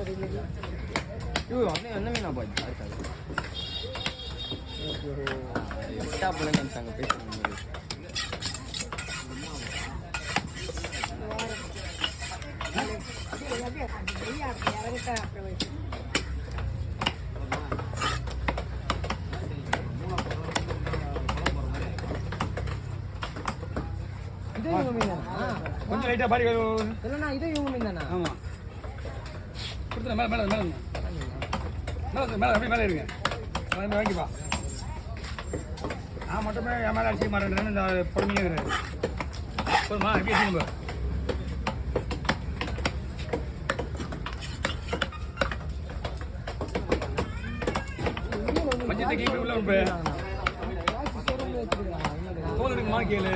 ஐயோ அண்ணன் என்ன மீனா போச்சு அடுத்தாது எட்டா போல நினைச்சாங்க பேசுறது கொஞ்சம் லைட்டா பாரி இல்லைண்ணா இதே இவங்க மீன் தானே ஆமாம் கொடுத்துருங்க மேலே மேலே மேலே மேலே மேலே அப்படியே மேலே இருங்க வாங்கிப்பா நான் மட்டுமே என் மேலே அடிச்சிக்க மாட்டேன்றேன்னு இந்த பொறுமையாக இருக்கிறாரு போதுமா எப்படி வச்சுக்கோங்க மஞ்சத்தை கீழே உள்ள ஒரு போதுமா கேளு